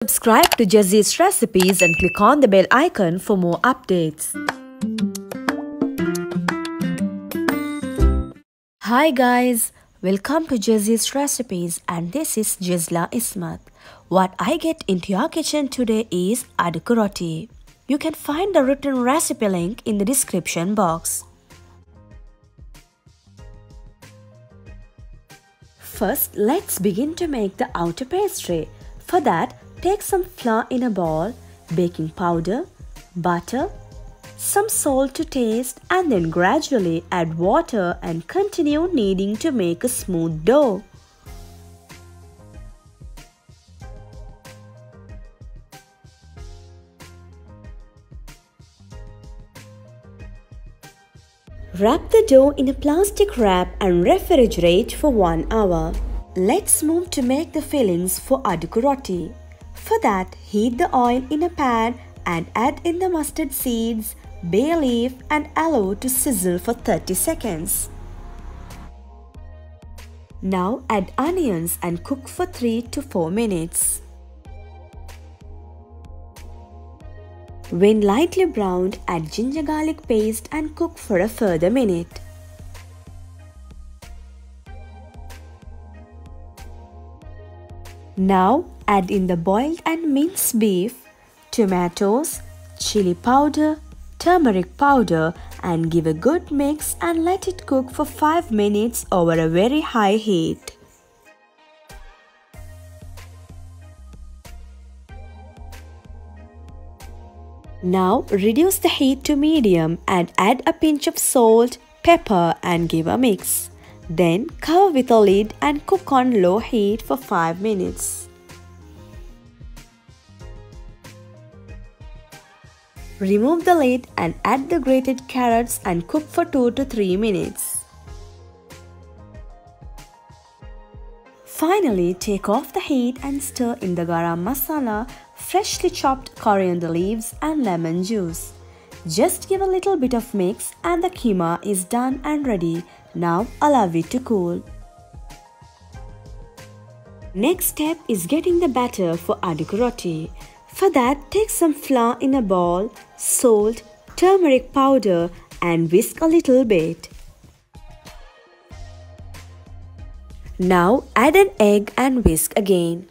Subscribe to Jessie's Recipes and click on the bell icon for more updates. Hi guys, welcome to Jessie's Recipes and this is Jazla Ismat. What I get into your kitchen today is Adukku Roti. You can find the written recipe link in the description box. First, let's begin to make the outer pastry. For that, take some flour in a bowl, baking powder, butter, some salt to taste, and then gradually add water and continue kneading to make a smooth dough. Wrap the dough in a plastic wrap and refrigerate for 1 hour. Let's move to make the fillings for Adukku Roti. For that, heat the oil in a pan and add in the mustard seeds, bay leaf and allow to sizzle for 30 seconds. Now add onions and cook for 3 to 4 minutes. When lightly browned, add ginger garlic paste and cook for a further minute. Now add in the boiled and minced beef, tomatoes, chili powder, turmeric powder and give a good mix and let it cook for 5 minutes over a very high heat. Now reduce the heat to medium and add a pinch of salt, pepper and give a mix. Then cover with a lid and cook on low heat for 5 minutes. Remove the lid and add the grated carrots and cook for 2 to 3 minutes. Finally, take off the heat and stir in the garam masala, freshly chopped coriander leaves and lemon juice. Just give a little bit of mix and the keema is done and ready. Now allow it to cool. Next step is getting the batter for Adukku Roti. For that, take some flour in a bowl, salt, turmeric powder and whisk a little bit. Now add an egg and whisk again.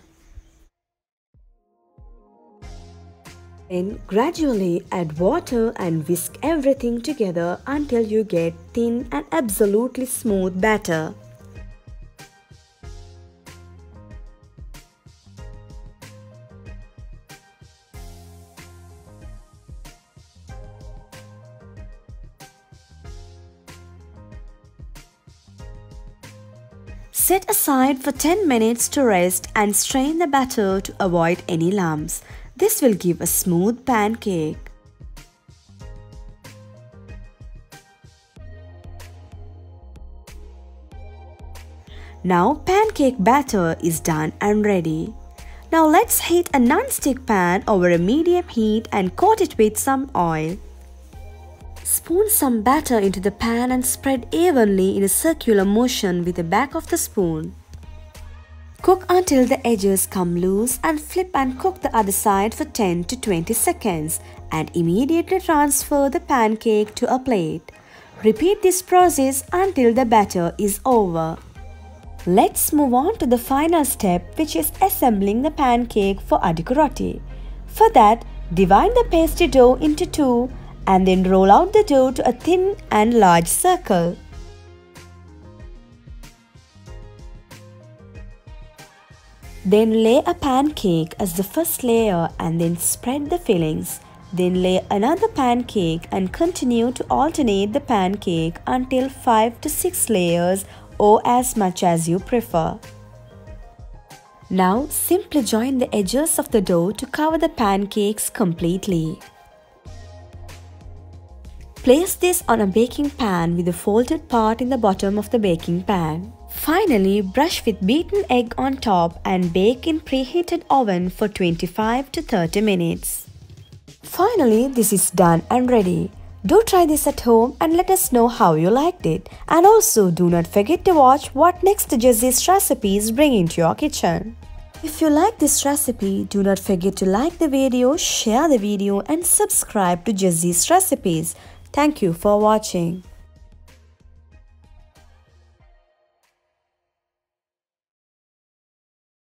Then gradually add water and whisk everything together until you get thin and absolutely smooth batter. Set aside for 10 minutes to rest and strain the batter to avoid any lumps. This will give a smooth pancake. Now pancake batter is done and ready. Now let's heat a non-stick pan over a medium heat and coat it with some oil. Spoon some batter into the pan and spread evenly in a circular motion with the back of the spoon. Cook until the edges come loose and flip and cook the other side for 10 to 20 seconds and immediately transfer the pancake to a plate. Repeat this process until the batter is over. Let's move on to the final step, which is assembling the pancake for Adukku Roti. For that, divide the pastry dough into two and then roll out the dough to a thin and large circle. Then lay a pancake as the first layer and then spread the fillings. Then lay another pancake and continue to alternate the pancake until 5 to 6 layers or as much as you prefer. Now simply join the edges of the dough to cover the pancakes completely. Place this on a baking pan with the folded part in the bottom of the baking pan. Finally, brush with beaten egg on top and bake in preheated oven for 25 to 30 minutes. Finally, this is done and ready. Do try this at home and let us know how you liked it. And also do not forget to watch what next Jessie's Recipes bring into your kitchen. If you like this recipe, do not forget to like the video, share the video and subscribe to Jessie's Recipes. Thank you for watching.